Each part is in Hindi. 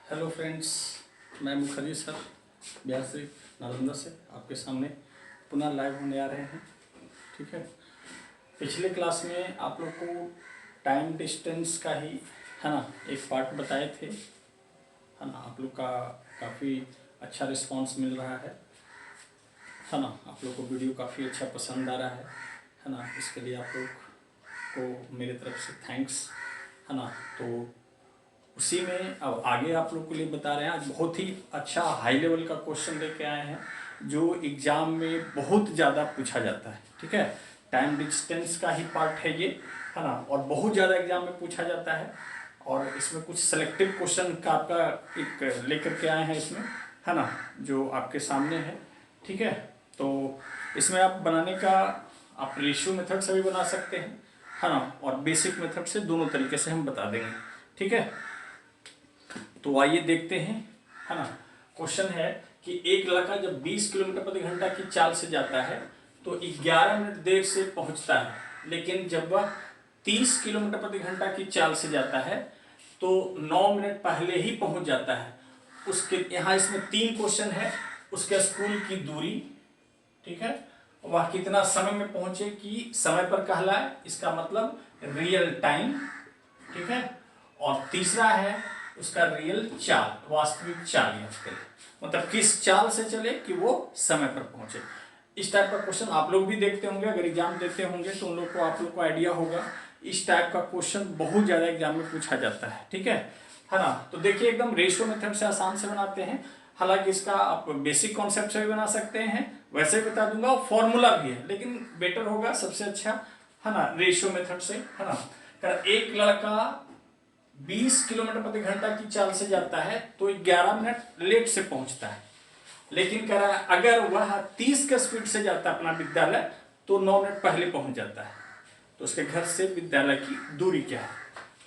हेलो फ्रेंड्स, मैं मुखर्जी सर बिहार से नालंदा से आपके सामने पुनः लाइव होने आ रहे हैं। ठीक है, पिछले क्लास में आप लोग को टाइम डिस्टेंस का ही है ना एक पार्ट बताए थे, है ना। आप लोग का काफ़ी अच्छा रिस्पांस मिल रहा है ना। आप लोग को वीडियो काफ़ी अच्छा पसंद आ रहा है ना। इसके लिए आप लोग को मेरे तरफ से थैंक्स, है ना। तो उसी में अब आगे आप लोग के लिए बता रहे हैं। आज बहुत ही अच्छा हाई लेवल का क्वेश्चन लेके आए हैं जो एग्जाम में बहुत ज़्यादा पूछा जाता है। ठीक है, टाइम डिस्टेंस का ही पार्ट है ये, है ना। और बहुत ज़्यादा एग्जाम में पूछा जाता है और इसमें कुछ सेलेक्टिव क्वेश्चन का आपका एक लेकर के आए हैं इसमें, है ना, जो आपके सामने है। ठीक है, तो इसमें आप बनाने का आप रेशियो मेथड से भी बना सकते हैं, है ना, और बेसिक मेथड से, दोनों तरीके से हम बता देंगे। ठीक है, तो आइए देखते हैं, है ना। क्वेश्चन है कि एक लड़का जब 20 किलोमीटर प्रति घंटा की चाल से जाता है तो 11 मिनट देर से पहुंचता है, लेकिन जब वह 30 किलोमीटर प्रति घंटा की चाल से जाता है तो 9 मिनट पहले ही पहुंच जाता है। उसके यहाँ इसमें 3 क्वेश्चन है। उसके स्कूल की दूरी, ठीक है, वह कितना समय में पहुंचे कि समय पर कहलाए, इसका मतलब रियल टाइम। ठीक है, और तीसरा है उसका रियल चाल, वास्तविक चाल याद करें, मतलब किस चाल से चले कि वो समय पर पहुंचे। इस टाइप का क्वेश्चन आप लोग भी देखते होंगे, अगर एग्जाम देते होंगे तो उन लोग को, आप लोग को आइडिया होगा। इस टाइप का क्वेश्चन बहुत ज्यादा एग्जाम में पूछा जाता है। ठीक है ना। तो देखिए, एकदम रेशियो मेथड से आसान से बनाते हैं। हालांकि इसका आप बेसिक कॉन्सेप्ट से भी बना सकते हैं, वैसे भी बता दूंगा, और फॉर्मूला भी है, लेकिन बेटर होगा सबसे अच्छा, है ना, रेशियो मेथड से, है ना। एक लड़का 20 किलोमीटर प्रति घंटा की चाल से जाता है तो 11 मिनट लेट से पहुंचता है, लेकिन कह रहा है अगर वह 30 के स्पीड से जाता है अपना विद्यालय तो 9 मिनट पहले पहुंच जाता है। तो उसके घर से विद्यालय की दूरी क्या है?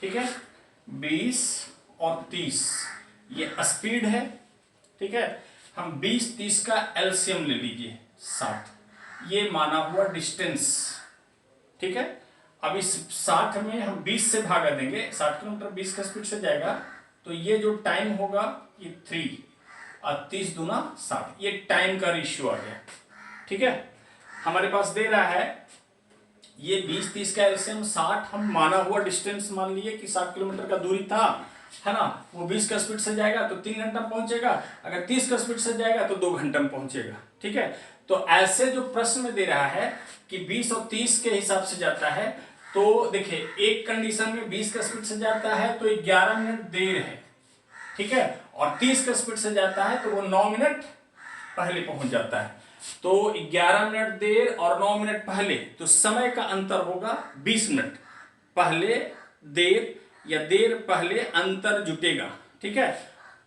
ठीक है, 20 और 30 ये स्पीड है। ठीक है, हम 20-30 का एलसीएम ले लीजिए 60, ये माना हुआ डिस्टेंस। ठीक है, अब इस 60 में हम 20 से भागा देंगे, 60 किलोमीटर 20 का स्पीड से जाएगा तो ये जो टाइम होगा ये 3 और 30 दूना 60, ये टाइम का रेशियो आ गया। ठीक है, हमारे पास दे रहा है ये 20-30 का एलसीएम 60, हम माना हुआ डिस्टेंस मान लिए कि 60 किलोमीटर का दूरी था, है ना। वो 20 का स्पीड से जाएगा तो 3 घंटा में पहुंचेगा, अगर 30 का स्पीड से जाएगा तो 2 घंटा में पहुंचेगा। ठीक है, तो ऐसे जो प्रश्न में दे रहा है कि 20 और 30 के हिसाब से जाता है, तो देखिए एक कंडीशन में 20 का स्पीड से जाता है तो 11 मिनट देर है। ठीक है, और 30 का स्पीड से जाता है तो वो 9 मिनट पहले पहुंच जाता है। तो 11 मिनट देर और 9 मिनट पहले, तो समय का अंतर होगा 20 मिनट। पहले देर या देर पहले अंतर जुटेगा। ठीक है,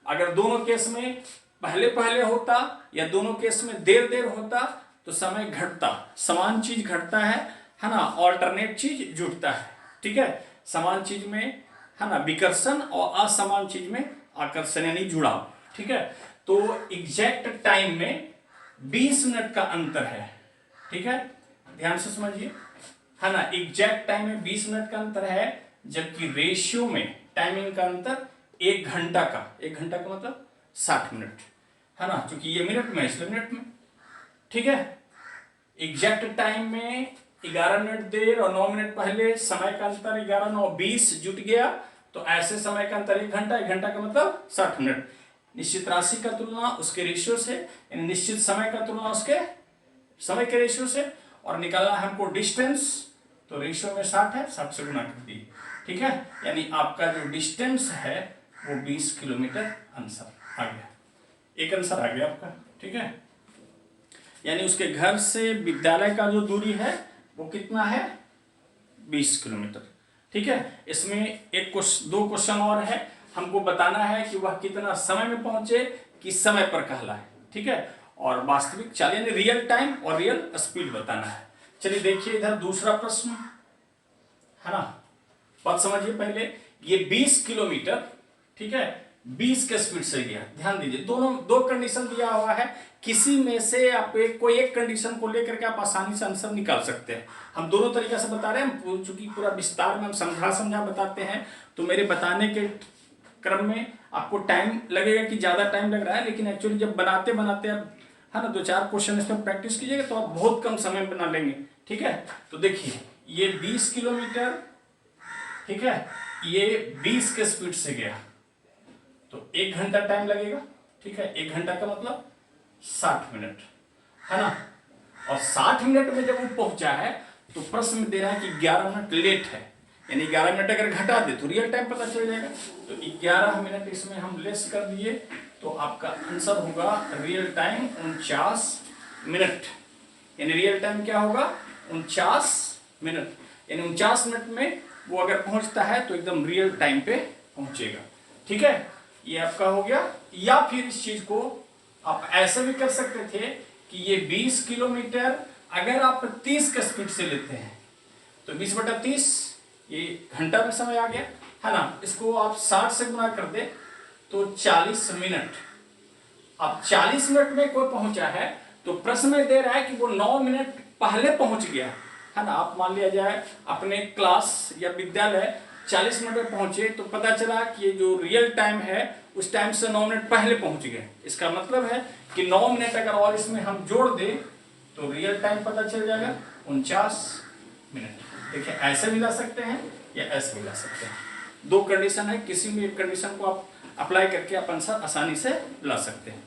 अगर दोनों केस में पहले पहले होता या दोनों केस में देर देर होता तो समय घटता, समान चीज घटता है ना, ऑल्टरनेट चीज जुटता है। ठीक है, समान चीज में, है ना, विकर्षण, और असमान चीज में आकर्षण यानी जुड़ाव। ठीक है, तो एग्जैक्ट टाइम में 20 मिनट का अंतर है। ठीक है, ध्यान से समझिए, है ना, एग्जैक्ट टाइम में 20 मिनट का अंतर है, जबकि रेशियो में टाइमिंग का अंतर 1 घंटा का, 1 घंटा का मतलब 60 मिनट, है ना, क्योंकि ये मिनट में, इसलिए मिनट में। ठीक है, एग्जैक्ट टाइम में 11 मिनट देर और 9 मिनट पहले, समय का अंतर 11 9 20 जुट गया, तो ऐसे समय का अंतर 1 घंटा, 1 घंटा का मतलब 60 मिनट। निश्चित राशि का तुलना उसके रेशियो से, यानी निश्चित समय का तुलना उसके समय के रेशियो से, और निकालना है हमको डिस्टेंस, तो रेशियो में 60 है, 60 से गुना कर दिए। ठीक है, यानी आपका जो डिस्टेंस है वो 20 किलोमीटर आंसर आ गया, एक आंसर आ गया आपका। ठीक है, यानी उसके घर से विद्यालय का जो दूरी है वो कितना है? 20 किलोमीटर। ठीक है, इसमें दो क्वेश्चन और है, हमको बताना है कि वह कितना समय में पहुंचे कि समय पर कहलाए। ठीक है, और वास्तविक चाल यानी रियल टाइम और रियल स्पीड बताना है। चलिए देखिए इधर दूसरा प्रश्न, है ना, बात समझिए पहले। ये 20 किलोमीटर, ठीक है, 20 के स्पीड से गया। ध्यान दीजिए, दो कंडीशन दिया हुआ है, किसी में से आप कोई एक कंडीशन को लेकर के आप आसानी से आंसर निकाल सकते हैं। हम दोनों तरीका से बता रहे हैं, चूंकि पूरा विस्तार में हम समझा बताते हैं, तो मेरे बताने के क्रम में आपको टाइम लगेगा कि ज़्यादा टाइम लग रहा है, लेकिन एक्चुअली जब बनाते बनाते आप है ना 2-4 क्वेश्चन इसमें प्रैक्टिस कीजिएगा तो आप बहुत कम समय में बना लेंगे। ठीक है, तो देखिए ये 20 किलोमीटर, ठीक है, ये 20 के स्पीड से गया तो 1 घंटा टाइम लगेगा। ठीक है, 1 घंटा का मतलब 60 मिनट, है ना। और 60 मिनट में जब वो पहुंचा है तो प्रश्न में दे रहा है कि 11 मिनट लेट है, यानी 11 मिनट अगर घटा दे तो रियल टाइम पता चल जाएगा। तो 11 मिनट इसमें हम लेस कर दिए तो आपका आंसर होगा रियल टाइम 49 मिनट। यानी रियल टाइम क्या होगा 49 मिनट, यानी 49 मिनट में वो अगर पहुंचता है तो एकदम रियल टाइम पे पहुंचेगा। ठीक है, ये आपका हो गया। या फिर इस चीज को आप ऐसे भी कर सकते थे कि ये 20 किलोमीटर अगर आप 30 के स्पीड से लेते हैं तो 20/30 ये घंटा में समय आ गया, है ना। इसको आप 60 से गुना कर दे तो 40 मिनट। अब 40 मिनट में कोई पहुंचा है तो प्रश्न में दे रहा है कि वो 9 मिनट पहले पहुंच गया, है ना। आप मान लिया जाए अपने क्लास या विद्यालय 40 मिनट में पहुंचे तो पता चला कि ये जो रियल टाइम है उस टाइम से 9 मिनट पहले पहुंच गए। इसका मतलब है कि 9 मिनट अगर और इसमें हम जोड़ दें तो रियल टाइम पता चल जाएगा 49 मिनट। देखिए ऐसे भी ला सकते हैं या ऐसे भी ला सकते हैं, 2 कंडीशन है, किसी भी एक कंडीशन को आप अप्लाई करके आप आंसर आसानी से ला सकते हैं।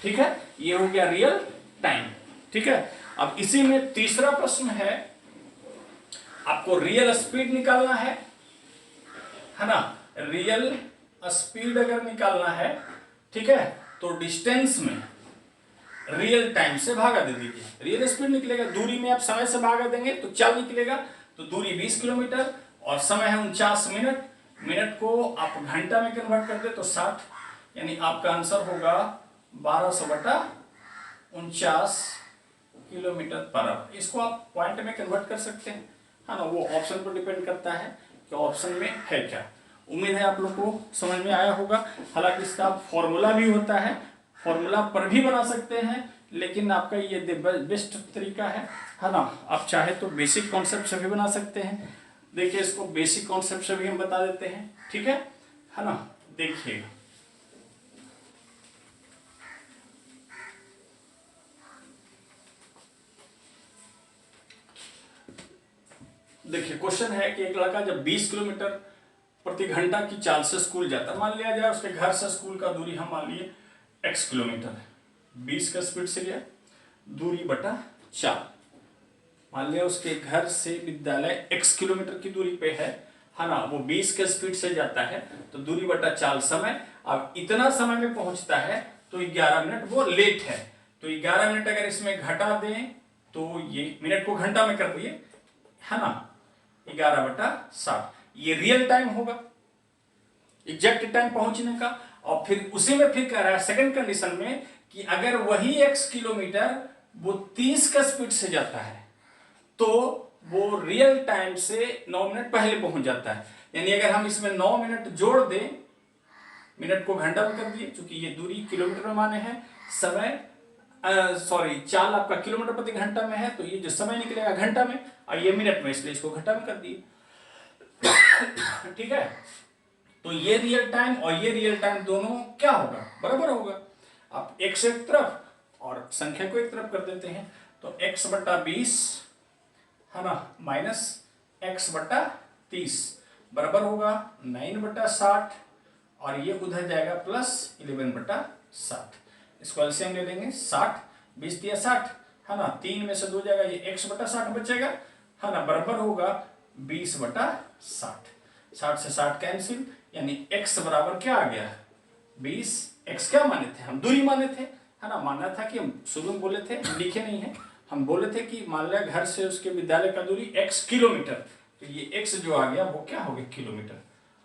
ठीक है, ये हो गया रियल टाइम। ठीक है, अब इसी में तीसरा प्रश्न है, आपको रियल स्पीड निकालना है ना। रियल स्पीड अगर निकालना है, ठीक है, तो डिस्टेंस में रियल टाइम से भागा दे दीजिए, रियल स्पीड निकलेगा। दूरी में आप समय से भागा देंगे तो चाल निकलेगा, तो दूरी 20 किलोमीटर और समय है 49 मिनट। मिनट को आप घंटा में कन्वर्ट कर दे तो 60, यानी आपका आंसर होगा 1200/49 किलोमीटर पर आवर। इसको आप पॉइंट में कन्वर्ट कर सकते हैं, है ना। वो ऑप्शन पर डिपेंड करता है कि ऑप्शन में है क्या। उम्मीद है आप लोग को समझ में आया होगा। हालांकि इसका फॉर्मूला भी होता है, फॉर्मूला पर भी बना सकते हैं, लेकिन आपका ये बेस्ट तरीका है ना। आप चाहे तो बेसिक कॉन्सेप्ट से भी बना सकते हैं। देखिए इसको बेसिक कॉन्सेप्ट से भी हम बता देते हैं, ठीक है ना। देखिए देखिए क्वेश्चन है कि एक लड़का जब 20 किलोमीटर प्रति घंटा की चाल से स्कूल जाता है, मान लिया जाए उसके घर से स्कूल का दूरी हम मान लिए x किलोमीटर है, 20 का स्पीड से गया, दूरी बटा 4। मान लिया उसके घर से विद्यालय x किलोमीटर की दूरी पे है ना। वो 20 के स्पीड से जाता है तो दूरी बटा 4 समय। अब इतना समय में पहुंचता है तो 11 मिनट वो लेट है, तो 11 मिनट अगर इसमें घटा दें तो ये मिनट को घंटा में कर दिए, है ना, 11/60। ये रियल टाइम होगा, एग्जैक्ट टाइम पहुंचने का। और फिर उसी में फिर कह रहा है सेकंड कंडीशन में कि अगर वही x किलोमीटर वो 30 का स्पीड से जाता है तो वो रियल टाइम से 9 मिनट पहले पहुंच जाता है। यानी अगर हम इसमें 9 मिनट जोड़ दें, मिनट को घंटा में कर दिए, क्योंकि ये दूरी किलोमीटर में माने हैं, समय चाल आपका किलोमीटर प्रति घंटा में है, तो ये जो समय निकलेगा घंटा में और ये मिनट में, इसलिए इसको घंटा में कर दिए। ठीक है, तो ये रियल टाइम और ये रियल टाइम दोनों क्या होगा, बराबर होगा। आप x एक तरफ और संख्या को एक तरफ कर देते हैं तो x/20 है ना माइनस x/30 बराबर होगा 9/60 और ये उधर जाएगा प्लस 11/60। इसको एलसीएम ले लेंगे, 60 20 दिया 60 है ना, 3 में से 2 जाएगा, ये x/60 बचेगा, है ना, बराबर होगा 20/60। 60 से 60 कैंसिल, यानी x बराबर क्या आ गया 20। x क्या माने थे हम, दूरी माने थे, है ना। माना था कि हम शुरू में बोले थे, लिखे नहीं है, हम बोले थे कि मान लिया घर से उसके विद्यालय का दूरी x किलोमीटर, तो ये x जो आ गया वो क्या हो गया किलोमीटर,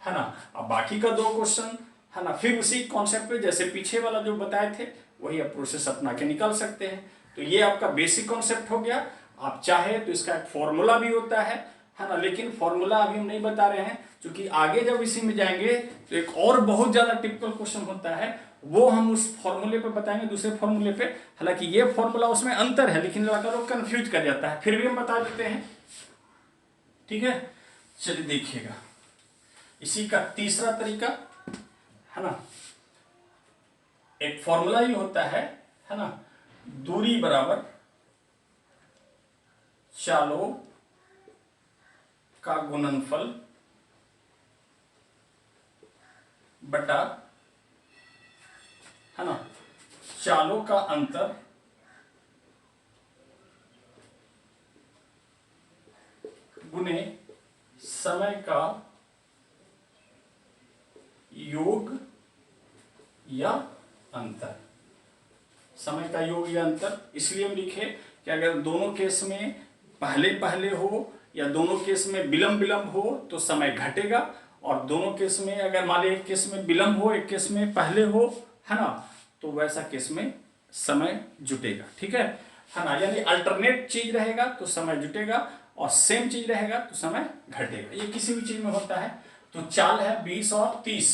है ना। अब बाकी का 2 क्वेश्चन है ना, फिर उसी कॉन्सेप्ट पे जैसे पीछे वाला जो बताए थे वही आप प्रोसेस अपना के निकाल सकते हैं। तो ये आपका बेसिक कॉन्सेप्ट हो गया। आप चाहे तो इसका एक फॉर्मूला भी होता है ना, लेकिन फॉर्मूला अभी हम नहीं बता रहे हैं क्योंकि आगे जब इसी में जाएंगे तो एक और बहुत ज्यादा टिपिकल क्वेश्चन होता है, वो हम उस फॉर्मूले पे बताएंगे, दूसरे फॉर्मूले पे। हालांकि ये फॉर्मूला उसमें अंतर है, लेकिन लड़का लोग कंफ्यूज कर जाता है, फिर भी हम बता देते हैं, ठीक है। चलिए देखिएगा, इसी का तीसरा तरीका है ना। एक फॉर्मूला ही होता है ना, दूरी बराबर चालों का गुणनफल बटा, है ना, चालों का अंतर गुने समय का योग या अंतर। समय का योग या अंतर इसलिए हम लिखे कि अगर दोनों केस में पहले पहले हो या दोनों केस में विलंब विलंब हो तो समय घटेगा, और दोनों केस में अगर मान लीजिए एक केस में विलंब हो एक केस में पहले हो, है ना, तो वैसा केस में समय जुटेगा। ठीक है ना, यानी अल्टरनेट चीज रहेगा तो समय जुटेगा और सेम चीज रहेगा तो समय घटेगा। ये किसी भी चीज में होता है। तो चाल है 20 और 30,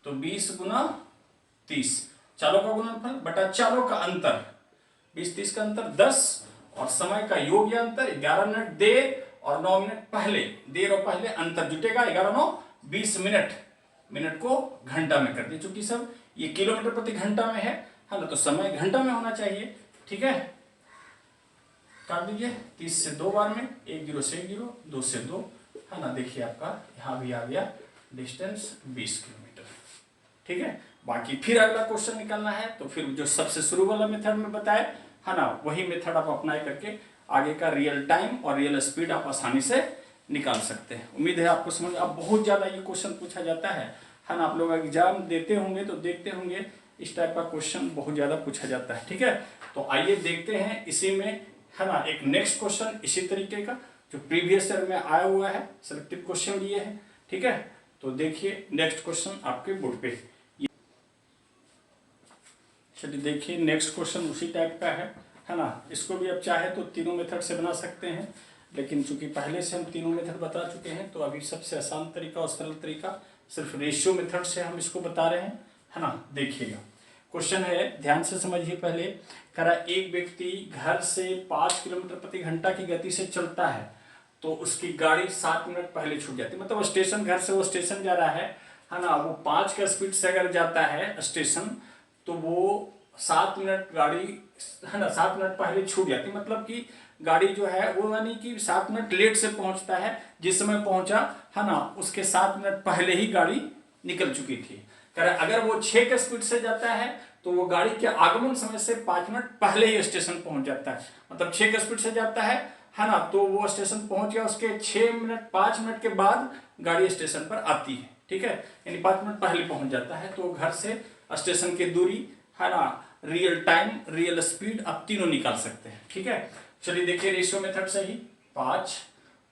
तो 20 गुना 30 चालों का गुणनफल बटा चालों का अंतर, 20-30 का अंतर 10, और समय का योग या अंतर 11 मिनट देर और 9 मिनट पहले, देर और पहले अंतर जुटेगा 11-9 20 मिनट। मिनट को घंटा में कर दिए, चूंकि सब ये किलोमीटर प्रति घंटा में है ना, तो समय घंटा में होना चाहिए। ठीक है, काट दीजिए 30 से 2 बार में, 1 0 से 1 0, 2 से 2, है ना। देखिए आपका यहाँ भी आ गया डिस्टेंस 20 किलोमीटर। ठीक है, बाकी फिर अगला क्वेश्चन निकालना है तो फिर जो सबसे शुरू वाला मेथड में बताए, है ना, वही मेथड आप अप्लाई करके आगे का रियल टाइम और रियल स्पीड आप आसानी से निकाल सकते हैं। उम्मीद है आपको समझ। अब बहुत ज़्यादा ये क्वेश्चन पूछा जाता है ना, आप लोग एग्जाम देते होंगे तो देखते होंगे इस टाइप का क्वेश्चन बहुत ज़्यादा पूछा जाता है। ठीक है, तो आइए देखते हैं इसी में, है ना, एक नेक्स्ट क्वेश्चन इसी तरीके का जो प्रीवियस ईयर में आया हुआ है, सिलेक्टिव क्वेश्चन लिए हैं। ठीक है, तो देखिए नेक्स्ट क्वेश्चन आपके बोर्ड पे। चलिए देखिए नेक्स्ट क्वेश्चन उसी टाइप का है ना। इसको भी आप चाहे तो तीनों मेथड से बना सकते हैं, लेकिन चूंकि पहले से हम तीनों मेथड बता चुके हैं तो अभी सबसे आसान तरीका और सरल तरीका सिर्फ रेशियो मेथड से हम इसको बता रहे हैं, है ना। देखिएगा क्वेश्चन है, ध्यान से समझिए। पहले कह रहा एक व्यक्ति घर से 5 किलोमीटर प्रति घंटा की गति से चलता है तो उसकी गाड़ी 7 मिनट पहले छूट जाती है। मतलब स्टेशन, घर से वो स्टेशन जा रहा है ना, वो 5 का स्पीड से अगर जाता है स्टेशन तो वो 7 मिनट गाड़ी, है ना, 7 मिनट पहले छूट जाती। मतलब कि गाड़ी जो है वो यानी कि 7 मिनट लेट से पहुंचता है, जिस समय पहुंचा, है ना, उसके 7 मिनट पहले ही गाड़ी निकल चुकी थी। अगर वो 6 के स्पीड से जाता है तो वो गाड़ी के आगमन समय से 5 मिनट पहले ही स्टेशन पहुंच जाता है। मतलब 6 के स्पीड से जाता है ना, तो वो स्टेशन पहुंच गया, उसके 5 मिनट के बाद गाड़ी स्टेशन पर आती है। ठीक है, यानी 5 मिनट पहले पहुंच जाता है। तो घर से स्टेशन की दूरी, है ना, रियल टाइम, रियल स्पीड आप तीनों निकाल सकते हैं। ठीक है, चलिए देखिए रेशियो मेथड से ही 5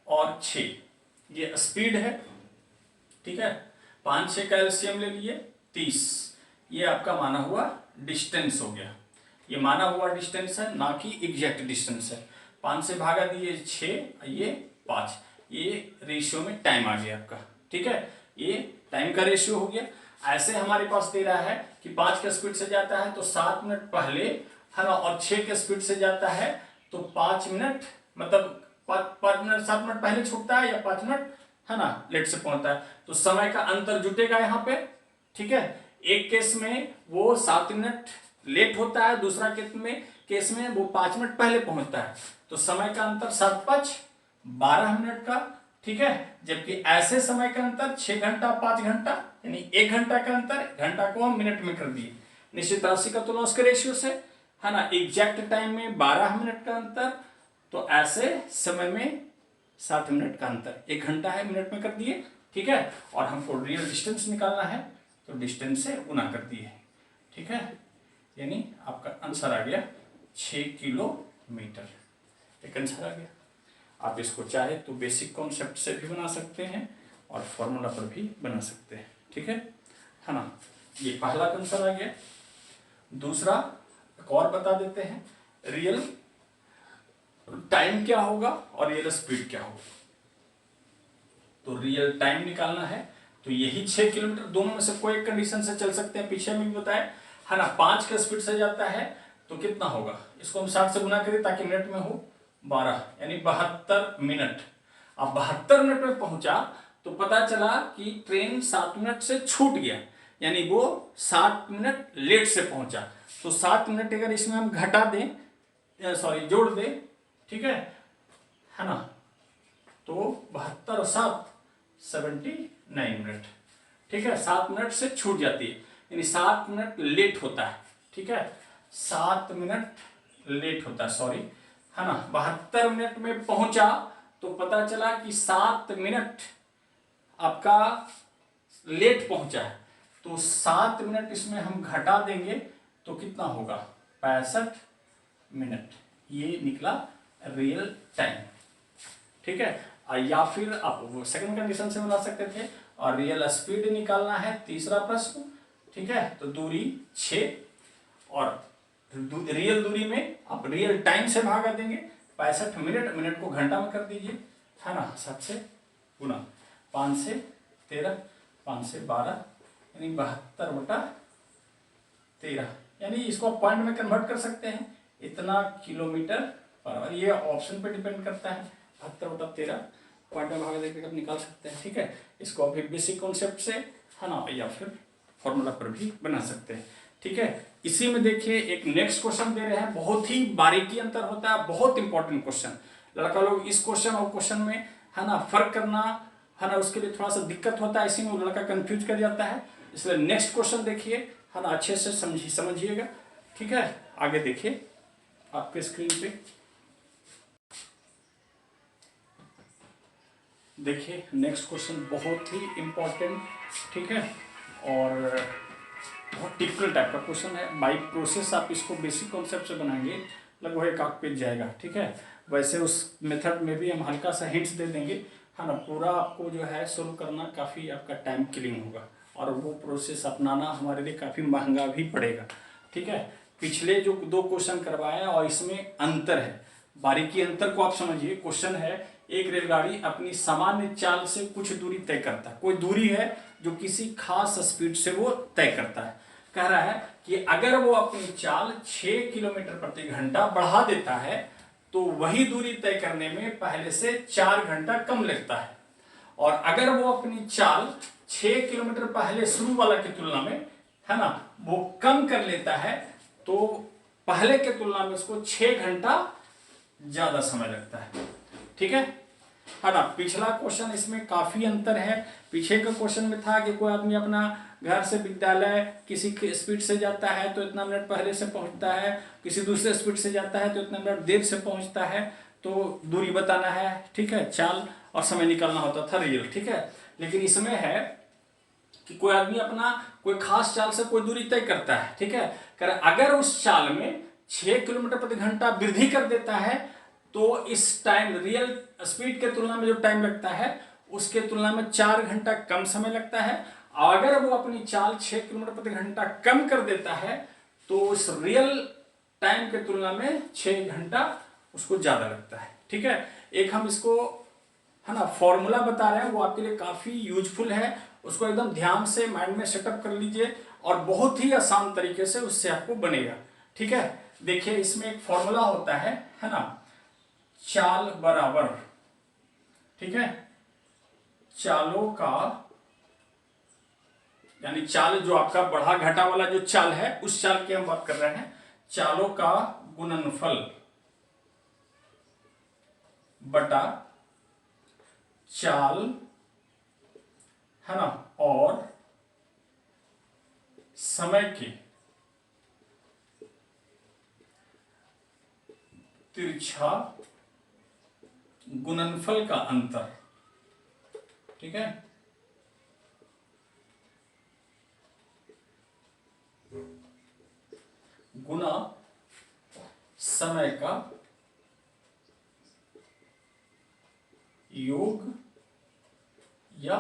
और 6 ये स्पीड है। ठीक है, 5-6 का एलसीएम ले लिए 30, ये आपका माना हुआ डिस्टेंस हो गया। ये माना हुआ डिस्टेंस है, ना कि एग्जैक्ट डिस्टेंस है। 5 से भागा दिए 6, ये 5, ये रेशियो में टाइम आ गया आपका। ठीक है, ये टाइम का रेशियो हो गया। ऐसे हमारे पास दे रहा है कि 5 के स्पीड से जाता है तो 7 मिनट पहले, है ना, और 6 के स्पीड से जाता है तो 5 मिनट, मतलब 5 मिनट 7 मिनट पहले छूटता है या 5 मिनट, है ना, लेट से पहुंचता है। तो समय का अंतर जुटेगा यहाँ पे। ठीक है, एक केस में वो 7 मिनट लेट होता है, दूसरा केस में वो 5 मिनट पहले पहुंचता है, तो समय का अंतर 7-5 12 मिनट का। ठीक है, जबकि ऐसे समय का अंतर 6 घंटा 5 घंटा, यानी 1 घंटा का अंतर, घंटा को हम मिनट में कर दिए निश्चित राशि का तुलना उसके रेशियो से, है ना। एग्जैक्ट टाइम में 12 मिनट का अंतर, तो ऐसे समय में 7 मिनट का अंतर, 1 घंटा है, मिनट में कर दिए। ठीक है, और हमको रियल डिस्टेंस निकालना है तो डिस्टेंस से गुना कर दिए। ठीक है, यानी आपका आंसर आ गया 6 किलोमीटर। एक आंसर आ गया। आप इसको चाहे तो बेसिक कॉन्सेप्ट से भी बना सकते हैं और फॉर्मूला पर भी बना सकते हैं। ठीक है ना, ये पहला आंसर आ गया। दूसरा एक और बता देते हैं, रियल टाइम क्या होगा और रियल स्पीड क्या होगा। तो रियल टाइम निकालना है तो यही 6 किलोमीटर, दोनों में से कोई एक कंडीशन से चल सकते हैं, पीछे में भी बताया, है ना। 5 के स्पीड से जाता है तो कितना होगा, इसको हम 60 से गुना करें ताकि मिनट में हो 12, यानी 72 मिनट। अब 72 मिनट में पहुंचा तो पता चला कि ट्रेन 7 मिनट से छूट गया, यानी वो 7 मिनट लेट से पहुंचा। तो 7 मिनट अगर इसमें हम घटा दें, सॉरी जोड़ दें, ठीक है ना, तो 72 और 7 79 मिनट, ठीक है। 7 मिनट से छूट जाती है, यानी 7 मिनट लेट होता है, ठीक है, 7 मिनट लेट होता है, सॉरी, है ना। 72 मिनट में पहुंचा तो पता चला कि 7 मिनट आपका लेट पहुंचा है, तो 7 मिनट इसमें हम घटा देंगे तो कितना होगा, 65 मिनट। ये निकला रियल टाइम, ठीक है। या फिर आप सेकंड कंडीशन से बना सकते थे। और रियल स्पीड निकालना है तीसरा प्रश्न, ठीक है। तो दूरी 6 और रियल दूरी में आप रियल टाइम से भागा देंगे, 65 मिनट, मिनट को घंटा में कर दीजिए, है ना। 7 से गुना, 5 से 13, 5 से 12, यानी 72/13, यानी इसको आप पॉइंट में कन्वर्ट कर सकते हैं, इतना किलोमीटर पर आवर। ये ऑप्शन पे डिपेंड करता है, 72/13 पॉइंट में भाग देकर आप निकाल सकते हैं, ठीक है। इसको अभी बेसिक कॉन्सेप्ट से, है ना, या फिर फॉर्मूला पर भी बना सकते हैं, ठीक है। इसी में देखिए एक नेक्स्ट क्वेश्चन दे रहे हैं, बहुत ही बारीकी अंतर होता है, बहुत इंपॉर्टेंट क्वेश्चन। लड़का लोग इस क्वेश्चन और क्वेश्चन में, है ना, फर्क करना, है ना, उसके लिए थोड़ा सा दिक्कत होता है, इसी में वो लड़का कंफ्यूज कर जाता है। इसलिए नेक्स्ट क्वेश्चन देखिए, है ना, अच्छे से समझिएगा, ठीक है। आगे देखिए आपके स्क्रीन पे, देखिए नेक्स्ट क्वेश्चन बहुत ही इंपॉर्टेंट, ठीक है, और बहुत टिपिकल टाइप का क्वेश्चन है। बाई प्रोसेस आप इसको बेसिक कॉन्सेप्ट से बनाएंगे, लगभग एक आध पेज जाएगा, ठीक है। वैसे उस मेथड में भी हम हल्का सा हिंट्स दे देंगे, है ना। पूरा आपको जो है सोल्व करना काफ़ी आपका टाइम किलिंग होगा, और वो प्रोसेस अपनाना हमारे लिए काफ़ी महंगा भी पड़ेगा, ठीक है। पिछले जो 2 क्वेश्चन करवाए हैं और इसमें अंतर है, बारीकी अंतर को आप समझिए। क्वेश्चन है, एक रेलगाड़ी अपनी सामान्य चाल से कुछ दूरी तय करता है, कोई दूरी है जो किसी खास स्पीड से वो तय करता है। कह रहा है कि अगर वो अपनी चाल 6 किलोमीटर प्रति घंटा बढ़ा देता है तो वही दूरी तय करने में पहले से 4 घंटा कम लगता है, और अगर वो अपनी चाल 6 किलोमीटर पहले शुरू वाला की तुलना में, है ना, वो कम कर लेता है तो पहले के तुलना में उसको 6 घंटा ज्यादा समय लगता है, ठीक है ना। पिछला क्वेश्चन इसमें काफी अंतर है। पीछे का क्वेश्चन में था कि कोई आदमी अपना घर से विद्यालय किसी स्पीड से जाता है तो इतना मिनट पहले से पहुंचता है, किसी दूसरे स्पीड से जाता है तो इतना मिनट देर से पहुंचता है, तो दूरी बताना है, ठीक है, चाल और समय निकालना होता था रियल, ठीक है। लेकिन इसमें है कि कोई आदमी अपना कोई खास चाल से कोई दूरी तय करता है, ठीक है। अगर उस चाल में 6 किलोमीटर प्रति घंटा वृद्धि कर देता है तो इस टाइम रियल स्पीड के तुलना में जो टाइम लगता है उसके तुलना में 4 घंटा कम समय लगता है। और अगर वो अपनी चाल 6 किलोमीटर प्रति घंटा कम कर देता है तो उस रियल टाइम के तुलना में 6 घंटा उसको ज्यादा लगता है, ठीक है। एक हम इसको, है ना, फॉर्मूला बता रहे हैं, वो आपके लिए काफी यूजफुल है, उसको एकदम ध्यान से माइंड में सेटअप कर लीजिए और बहुत ही आसान तरीके से उससे आपको बनेगा, ठीक है। देखिए इसमें एक फॉर्मूला होता है ना, चाल बराबर, ठीक है, चालों का, यानी चाल जो आपका बढ़ा घटा वाला जो चाल है उस चाल की हम बात कर रहे हैं, चालों का गुणनफल बटा चाल, है ना, और समय के तिरछा गुणनफल का अंतर, ठीक है। गुना समय का योग या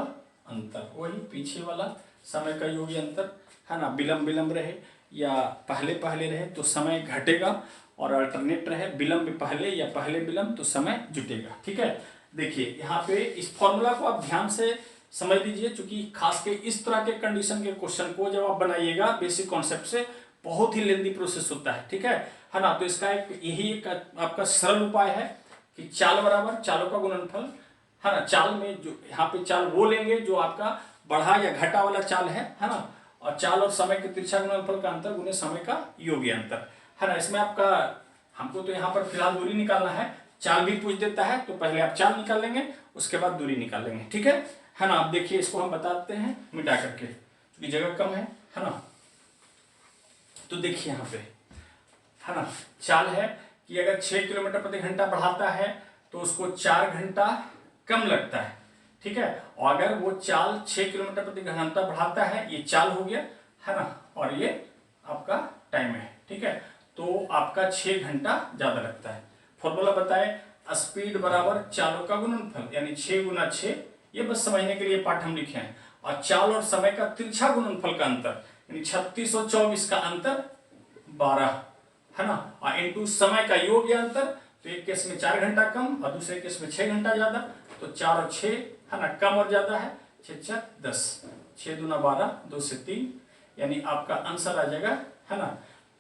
अंतर, वही पीछे वाला समय का योग या अंतर, है ना। विलंब विलंब रहे या पहले पहले रहे तो समय घटेगा, और अल्टरनेट रहे विलंब पहले या पहले विलंब तो समय जुटेगा, ठीक है। देखिए यहाँ पे इस फॉर्मूला को आप ध्यान से समझ लीजिए, क्योंकि खास के इस तरह के कंडीशन के क्वेश्चन को जब आप बनाइएगा बेसिक कॉन्सेप्ट से, बहुत ही लेंदी प्रोसेस होता है, ठीक है ना। तो इसका एक यही एक आपका सरल उपाय है कि चाल बराबर चालों का गुणनफल, है ना। चाल में जो यहाँ पे चाल वो लेंगे जो आपका बढ़ा या घटा वाला चाल है ना, और चाल और समय के तिरछा गुणनफल का अंतर गुने समय का योग्य अंतर, है ना। इसमें आपका हमको तो यहाँ पर फिलहाल दूरी निकालना है, चाल भी पूछ देता है तो पहले आप चाल निकाल लेंगे, उसके बाद दूरी निकाल लेंगे, ठीक है ना। आप देखिए इसको हम बताते हैं मिटा करके, क्योंकि जगह कम है ना। तो देखिए यहाँ पे, है ना, चाल है कि अगर 6 किलोमीटर प्रति घंटा बढ़ाता है तो उसको 4 घंटा कम लगता है, ठीक है। और अगर वो चाल 6 किलोमीटर प्रति घंटा बढ़ाता है, ये चाल हो गया, है ना, और ये आपका टाइम है, ठीक है। तो आपका 6 घंटा ज्यादा लगता है। फॉर्मूला बताए, स्पीड बराबर चालों का गुणनफल, यानी 6 गुना 6, ये बस समझने के लिए पाठ हम लिखे हैं। और चाल और समय का तिरछा गुणनफल का अंतर, यानी 36 और 24 का अंतर 12, है ना, और इनटू समय का योग्य अंतर, तो एक केस में 4 घंटा कम और दूसरे केस में 6 घंटा ज्यादा, तो 4 और 6, है ना, कम और ज्यादा है, 6 4 10, 6 दूना 12, 2 से 3, यानी आपका आंसर आ जाएगा, है ना,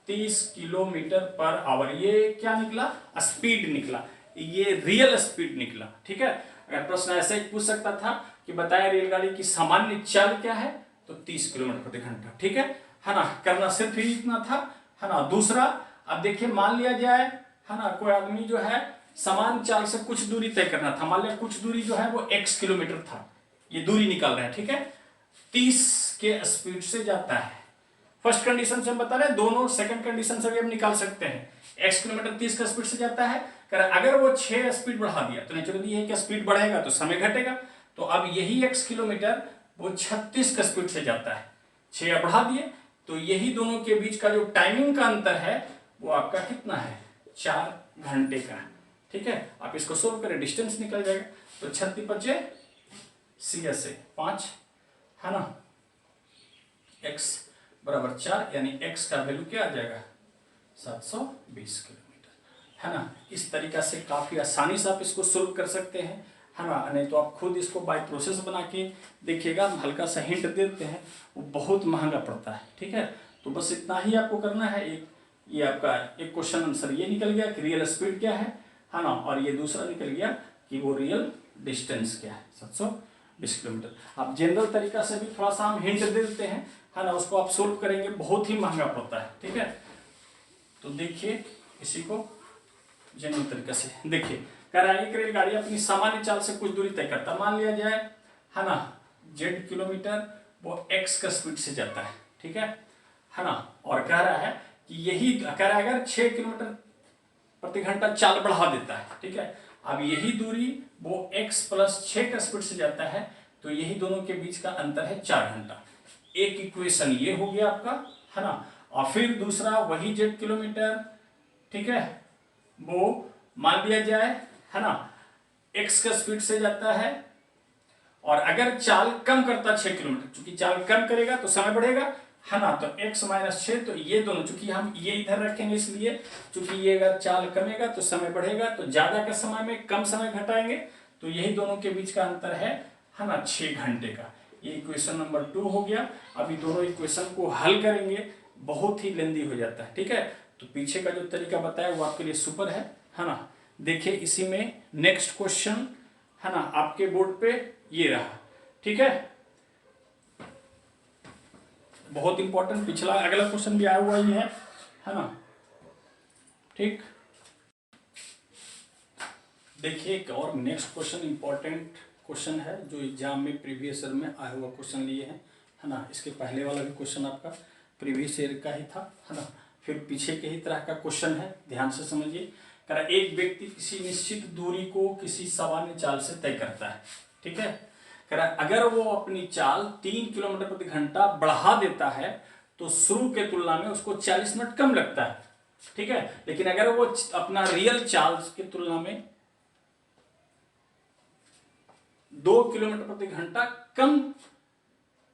30 किलोमीटर पर आवर। ये क्या निकला? स्पीड निकला, ये रियल स्पीड निकला, ठीक है। अगर प्रश्न ऐसे ही पूछ सकता था कि बताया रेलगाड़ी की सामान्य चाल क्या है, तो 30 किलोमीटर प्रति घंटा, ठीक है ना। करना सिर्फ ही इतना था, है ना। दूसरा, अब देखिए मान लिया जाए, है ना, कोई आदमी जो है समान चाल से कुछ दूरी तय करना था, मान लिया कुछ दूरी जो है वो x किलोमीटर था, ये दूरी निकाल रहे हैं, ठीक है, 30 के स्पीड से जाता है। फर्स्ट कंडीशन से हम बता रहे हैं, दोनों सेकंड कंडीशन से भी हम निकाल सकते हैं। x किलोमीटर 30 का स्पीड से जाता है, अगर वो 6 स्पीड बढ़ा दिया तो नेचुरली ये क्या स्पीड बढ़ेगा तो समय घटेगा। तो अब यही x किलोमीटर वो 36 का स्पीड से जाता है, 6 बढ़ा दिए, तो यही दोनों के बीच का जो टाइमिंग का अंतर है वो आपका कितना है? 4 घंटे का, ठीक है। आप इसको सोल्व करें, डिस्टेंस निकल जाएगा, तो 36 बचे cs से 5, है ना, x बराबर 4, यानी x का वैल्यू क्या आ जाएगा? 720 किलोमीटर, है ना। इस तरीका से काफी आसानी से आप इसको सोल्व कर सकते हैं, है ना। नहीं तो आप खुद इसको बाय प्रोसेस बना के देखिएगा, हल्का सा हिंट देते हैं, वो बहुत महंगा पड़ता है, ठीक है। तो बस इतना ही आपको करना है। एक ये आपका एक क्वेश्चन आंसर ये निकल गया कि रियल स्पीड क्या है ना, और ये दूसरा निकल गया कि वो रियल डिस्टेंस क्या है, 720 किलोमीटर। आप जनरल तरीका से भी थोड़ा सा हम हिंट दे देते हैं, है ना, उसको आप सोल्व करेंगे, बहुत ही महंगा पड़ता है, ठीक है। तो देखिए इसी को जनरल तरीका से देखिए, कह रहा है एक रेलगाड़ी अपनी सामान्य चाल से कुछ दूरी तय करता, मान लिया जाए, है ना, z किलोमीटर वो x का स्पीड से जाता है, ठीक है ना। और कह रहा है कि यही, कह रहा है अगर 6 किलोमीटर प्रति घंटा चाल बढ़ा देता है, ठीक है। अब यही दूरी वो x प्लस 6 का स्पीड से जाता है, तो यही दोनों के बीच का अंतर है 4 घंटा। एक इक्वेशन ये हो गया आपका, है ना। और फिर दूसरा वही z किलोमीटर, ठीक है, वो मान लिया जाए, है ना, x का स्पीड से जाता है, और अगर चाल कम करता 6 किलोमीटर, चूंकि चाल कम करेगा तो समय बढ़ेगा, है ना, तो x माइनस 6, तो ये दोनों, चूंकि हम ये इधर रखेंगे इसलिए, चूंकि ये अगर चाल कमेगा तो समय बढ़ेगा, तो ज्यादा के समय में कम समय घटाएंगे, तो यही दोनों के बीच का अंतर है ना, 6 घंटे का। ये इक्वेशन नंबर 2 हो गया। अभी दोनों इक्वेशन को हल करेंगे, बहुत ही लेंदी हो जाता है, ठीक है। तो पीछे का जो तरीका बताया वो आपके लिए सुपर है ना। देखिए इसी में नेक्स्ट क्वेश्चन, है ना, आपके बोर्ड पे ये रहा, ठीक है, बहुत इंपॉर्टेंट। पिछला अगला क्वेश्चन भी आया हुआ ही है ना, ठीक। देखिए एक और नेक्स्ट क्वेश्चन इंपॉर्टेंट क्वेश्चन है, जो एग्जाम में प्रीवियस ईयर में आया हुआ क्वेश्चन लिए हैं, है ना। इसके पहले वाला भी क्वेश्चन आपका प्रीवियस ईयर का ही था, है ना। फिर पीछे के ही तरह का क्वेश्चन है, ध्यान से समझिए। कह रहा एक व्यक्ति किसी निश्चित दूरी को किसी सामान्य चाल से तय करता है, ठीक है। कह रहा अगर वो अपनी चाल 3 किलोमीटर प्रति घंटा बढ़ा देता है तो शुरू के तुलना में उसको 40 मिनट कम लगता है, ठीक है। लेकिन अगर वो अपना रियल चाल की तुलना में 2 किलोमीटर प्रति घंटा कम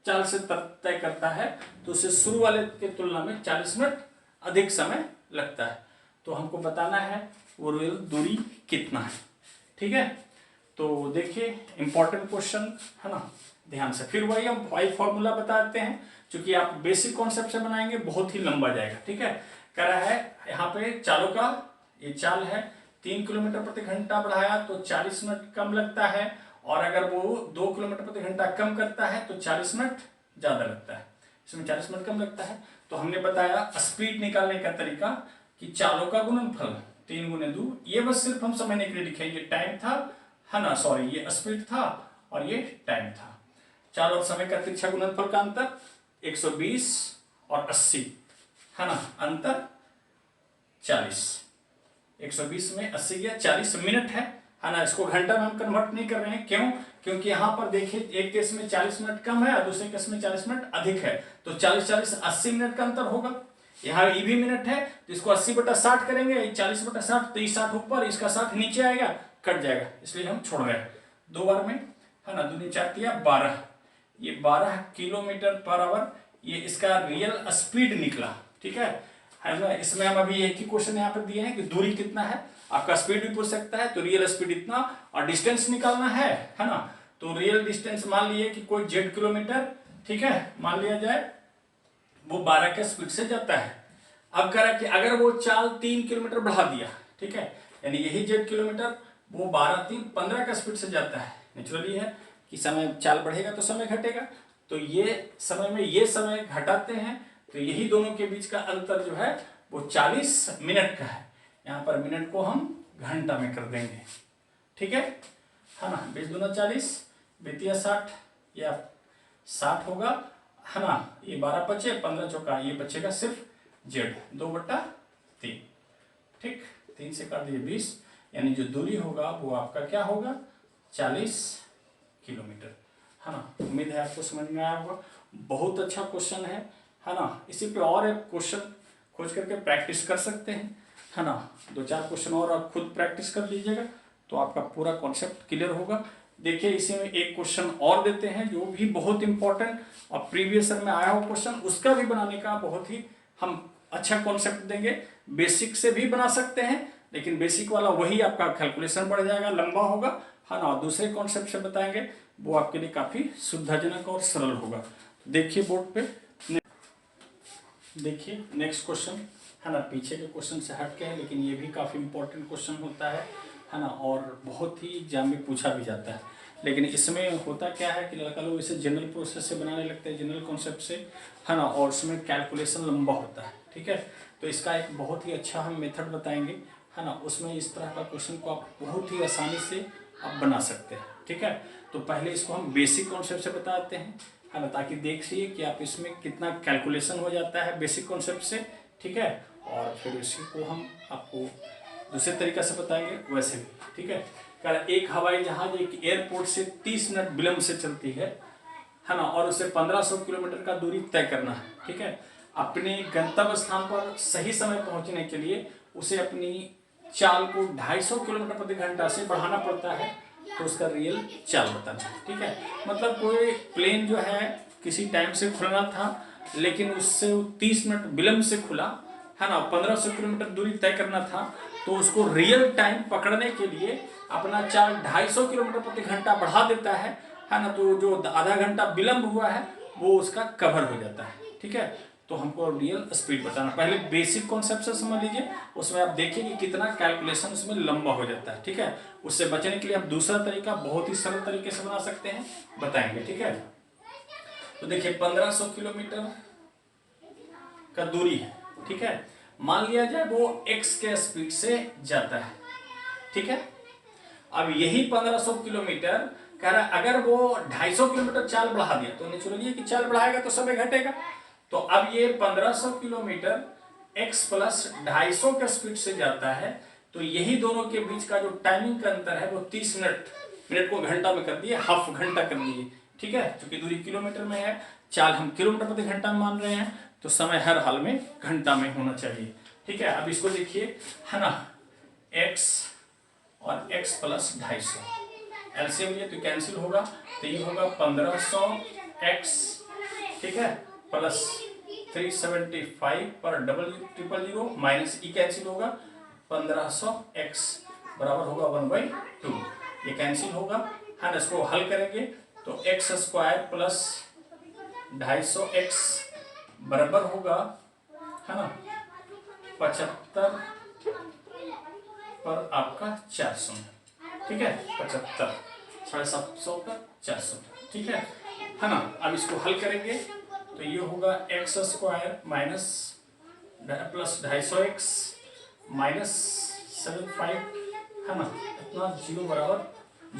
चाल से तय करता है तो उसे शुरू वाले के तुलना में 40 मिनट अधिक समय लगता है। तो हमको बताना है वो रियल दूरी कितना है, ठीक है। तो देखिए इंपॉर्टेंट क्वेश्चन, है ना, ध्यान से। फिर वही हम वाई फॉर्मूला बताते हैं, क्योंकि आप बेसिक कॉन्सेप्ट से बनाएंगे बहुत ही लंबा जाएगा, ठीक है। कह रहा है यहाँ पे चालों का ये चाल है, 3 किलोमीटर प्रति घंटा बढ़ाया तो 40 मिनट कम लगता है, और अगर वो 2 किलोमीटर प्रति घंटा कम करता है तो 40 मिनट ज्यादा लगता है, इसमें 40 मिनट कम लगता है। तो हमने बताया स्पीड निकालने का तरीका कि चालों का गुणनफल 3 गुने 2, ये बस सिर्फ हम समझने के लिए लिखे, ये टाइम था, है ना, सॉरी ये स्पीड था और ये टाइम था। चाल और समय का तिरछा गुणनफल का अंतर 120 और 80, है ना, अंतर 40। 120 में 80 गया, 40 मिनट है ना। इसको घंटा में हम कन्वर्ट नहीं कर रहे हैं, क्यों? क्योंकि यहाँ पर देखिए एक केस में 40 मिनट कम है और दूसरे केस में 40 मिनट अधिक है, तो 40 80 मिनट का अंतर होगा। यहाँ ये भी मिनट है तो इसको 80/60 करेंगे, 40/60, तो 60 ऊपर, इसका 60 नीचे आएगा, कट जाएगा, इसलिए हम छोड़ रहे हैं। 2 बार में, है ना, 2 4 किया 12, ये 12 किलोमीटर पर आवर, ये इसका रियल स्पीड निकला। ठीक है ना। इसमें हम अभी एक ही क्वेश्चन यहाँ पर दिए हैं कि दूरी कितना है, आपका स्पीड भी पूछ सकता है, तो रियल स्पीड इतना और डिस्टेंस निकालना है ना। तो रियल डिस्टेंस मान लिए कि कोई जेड किलोमीटर, ठीक है, मान लिया जाए वो 12 के स्पीड से जाता है। अब कह रहा कि अगर वो चाल 3 किलोमीटर बढ़ा दिया, ठीक है, यानी यही जेड किलोमीटर वो 12 3 15 का स्पीड से जाता है। नेचुरली है कि समय चाल बढ़ेगा तो समय घटेगा, तो ये समय में ये समय घटाते हैं, तो यही दोनों के बीच का अंतर जो है वो 40 मिनट का है। यहाँ पर मिनट को हम घंटा में कर देंगे, ठीक है ना। 20 दूना 40, 20 60 या 60 होगा, है ना। ये 12 बचे, 15 चौका, ये बचेगा सिर्फ जेड 2/3, ठीक, 3 से काट दिए 20, यानी जो दूरी होगा वो आपका क्या होगा 40 किलोमीटर, है ना। उम्मीद है आपको समझ में आया होगा। बहुत अच्छा क्वेश्चन है ना। इसी पे और एक क्वेश्चन खोज करके प्रैक्टिस कर सकते हैं, है ना। 2-4 क्वेश्चन और आप खुद प्रैक्टिस कर लीजिएगा तो आपका पूरा कॉन्सेप्ट क्लियर होगा। देखिए इसी में एक क्वेश्चन और देते हैं जो भी बहुत इंपॉर्टेंट और प्रीवियस ईयर में आया हो क्वेश्चन, उसका भी बनाने का बहुत ही हम अच्छा कॉन्सेप्ट देंगे। बेसिक से भी बना सकते हैं, लेकिन बेसिक वाला वही आपका कैलकुलेशन बढ़ जाएगा, लंबा होगा, है ना। दूसरे कॉन्सेप्ट से बताएंगे वो आपके लिए काफी सुविधाजनक और सरल होगा। देखिए बोर्ड पे, देखिए नेक्स्ट क्वेश्चन, है ना। पीछे के क्वेश्चन से हट के है, लेकिन ये भी काफी इंपॉर्टेंट क्वेश्चन होता है ना, और बहुत ही एग्जाम में पूछा भी जाता है। लेकिन इसमें होता क्या है कि लड़का लोग इसे जनरल प्रोसेस से बनाने लगते हैं, जनरल कॉन्सेप्ट से, है ना, और उसमें कैलकुलेशन लंबा होता है, ठीक है। तो इसका एक बहुत ही अच्छा हम मेथड बताएंगे, है ना। उसमें इस तरह का क्वेश्चन को आप बहुत ही आसानी से आप बना सकते हैं, ठीक है। तो पहले इसको हम बेसिक कॉन्सेप्ट से बताते हैं, है ना, ताकि देखिए कि आप इसमें कितना कैलकुलेशन हो जाता है बेसिक कॉन्सेप्ट से, ठीक है। और फिर इसी को हम आपको दूसरे तरीका से बताएंगे वैसे भी, ठीक है। एक हवाई जहाज एक एयरपोर्ट से 30 मिनट विलंब से चलती है ना, और उसे 1500 किलोमीटर का दूरी तय करना है, ठीक है। अपने गंतव्य स्थान पर सही समय पहुंचने के लिए उसे अपनी चाल को 250 किलोमीटर प्रति घंटा से बढ़ाना पड़ता है, तो उसका रियल चाल बताना है, ठीक है। मतलब कोई प्लेन जो है किसी टाइम से खुलना था, लेकिन उससे 30 मिनट विलंब से खुला, है ना, 1500 किलोमीटर दूरी तय करना था, तो उसको रियल टाइम पकड़ने के लिए अपना चाल 250 किलोमीटर प्रति घंटा बढ़ा देता है ना। तो जो आधा घंटा विलंब हुआ है वो उसका कवर हो जाता है, ठीक है। तो हमको रियल स्पीड बताना, पहले बेसिक कॉन्सेप्ट से समझ लीजिए, उसमें आप देखिए कि कितना कैलकुलेशन उसमें लंबा हो जाता है, ठीक है। उससे बचने के लिए हम दूसरा तरीका बहुत ही सरल तरीके से बना सकते हैं, बताएंगे, ठीक है। तो देखिए 1500 किलोमीटर का दूरी है, ठीक है। मान लिया जाए वो x के स्पीड से जाता है, ठीक है। अब यही 1500 किलोमीटर कह रहा है अगर वो 250 किलोमीटर चाल बढ़ा दिया, तो नेचुरली है कि चाल बढ़ाएगा तो समय घटेगा। तो अब ये 1500 किलोमीटर x प्लस 250 के स्पीड से जाता है, तो यही दोनों के बीच का जो टाइमिंग का अंतर है वो 30 मिनट, मिनट को घंटा में कर दिए, हाफ घंटा कर दिए, ठीक है। क्योंकि दूरी किलोमीटर में है, चाल हम किलोमीटर प्रति घंटा में मान रहे हैं, तो समय हर हाल में घंटा में होना चाहिए, ठीक है। अब इसको देखिए, है ना, x और x प्लस 250 एलसीएम लिए तो कैंसिल होगा, तो ये होगा 1500x, ठीक है, प्लस 375 पर डबल 000 माइनस ई कैंसिल होगा, 1500x बराबर होगा 1/2, ये कैंसिल होगा, है ना। इसको हल करेंगे तो x² प्लस 250x बराबर होगा, है ना, 75 पर आपका 400, ठीक है, 75 750 का 400, ठीक है ना। अब इसको हल करेंगे तो तो ये होगा x square minus plus 250x minus 75, है ना, इतना 0 बराबर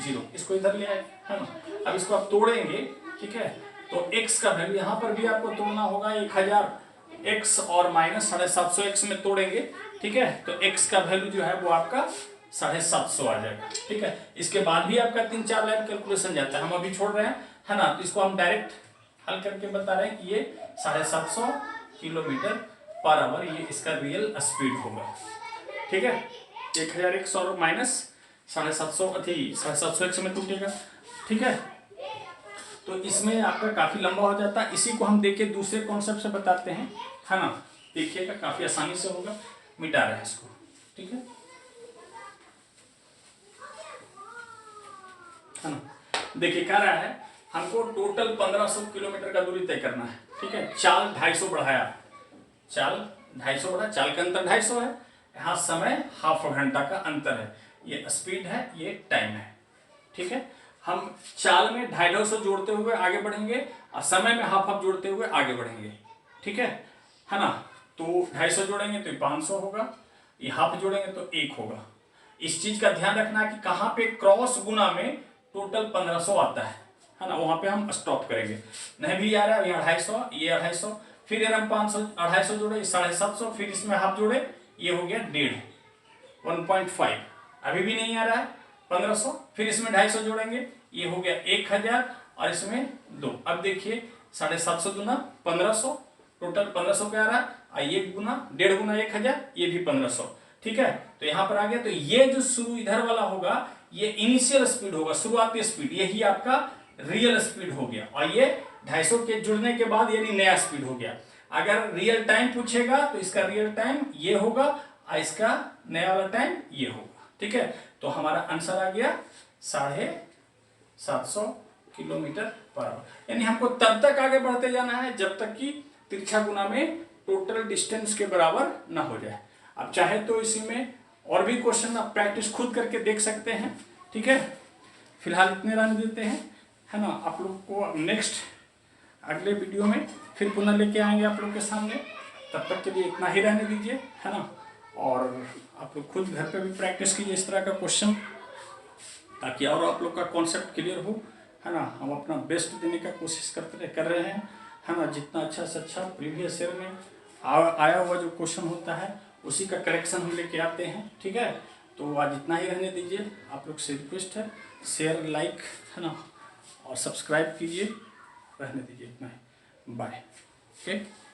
0। इसको इधर ले आए, है ना। अब इसको आप तोड़ेंगे, ठीक है, तो x का वैल्यू यहाँ पर भी आपको तोड़ना होगा 1000x और माइनस 750x में तोड़ेंगे, ठीक है, तो x का वैल्यू जो है वो आपका 750 आ जाएगा, ठीक है। इसके बाद भी आपका 3-4 लाइन कैलकुलेशन जाता है, हम अभी छोड़ रहे हैं, है ना। तो इसको हम डायरेक्ट हल करके बता रहे हैं कि ये 750 किलोमीटर पर आवर ये इसका रियल स्पीड होगा, ठीक है। 1000x और माइनस 750x में टूटेगा, ठीक है। तो इसमें आपका काफी लंबा हो जाता है। इसी को हम देखिए दूसरे कॉन्सेप्ट से बताते हैं, है ना। देखिएगा काफी आसानी से होगा। मिटा रहे हैं इसको, ठीक है ना। देखिए क्या रहा है, हमको टोटल 1500 किलोमीटर का दूरी तय करना है, ठीक है। चाल 250 बढ़ाया, चाल 250 बढ़ा, चाल का अंतर 250 है, यहाँ समय हाफ घंटा का अंतर है, ये स्पीड है, ये टाइम है, ठीक है। हम चाल में 250 जोड़ते हुए आगे बढ़ेंगे और समय में हाफ हाफ जोड़ते हुए आगे बढ़ेंगे, ठीक है ना। तो 250 जोड़ेंगे तो 500 होगा, ये हाफ जोड़ेंगे तो 1 होगा। इस चीज का ध्यान रखना कि कहाँ पे क्रॉस गुना में टोटल 1500 आता है ना, वहां पे हम स्टॉप करेंगे। नहीं भी आ रहा है, यहाँ 250, ये 250, फिर हम 500 250 जोड़े 750, फिर इसमें हाफ जोड़े, ये हो गया 1.5, अभी भी नहीं आ रहा है 1500, फिर इसमें 250 जोड़ेंगे, ये हो गया 1000 और इसमें 2। अब देखिए 750 गुना 1500, टोटल 1500 क्या आ रहा है, ये गुना 1.5 गुना 1000, ये भी 1500, ठीक है। तो यहाँ पर आ गया। तो ये जो शुरू इधर वाला होगा ये इनिशियल स्पीड होगा, शुरुआती स्पीड, यही आपका रियल स्पीड हो गया। और ये 250 के जुड़ने के बाद यानी नया स्पीड हो गया। अगर रियल टाइम पूछेगा तो इसका रियल टाइम ये होगा और इसका नया वाला टाइम ये होगा, ठीक है। तो हमारा आंसर आ गया 750 किलोमीटर पर आवर। यानी हमको तब तक आगे बढ़ते जाना है जब तक कि तिरछा गुना में टोटल डिस्टेंस के बराबर ना हो जाए। अब चाहे तो इसी में और भी क्वेश्चन आप प्रैक्टिस खुद करके देख सकते हैं, ठीक है। फिलहाल इतने रहने देते हैं, है ना। आप लोग को नेक्स्ट अगले वीडियो में फिर पुनः लेके आएंगे आप लोग के सामने। तब तक के लिए इतना ही रहने दीजिए, है ना। और आप लोग खुद घर पे भी प्रैक्टिस कीजिए इस तरह का क्वेश्चन, ताकि और आप लोग का कॉन्सेप्ट क्लियर हो, है ना। हम अपना बेस्ट देने का कोशिश कर रहे हैं, है ना। जितना अच्छा से अच्छा प्रीवियस ईयर में आया हुआ जो क्वेश्चन होता है उसी का करेक्शन हम लेके आते हैं, ठीक है। तो आज इतना ही रहने दीजिए। आप लोग से रिक्वेस्ट है, शेयर लाइक, है ना, और सब्सक्राइब कीजिए। रहने दीजिए इतना ही। बाय। ओके।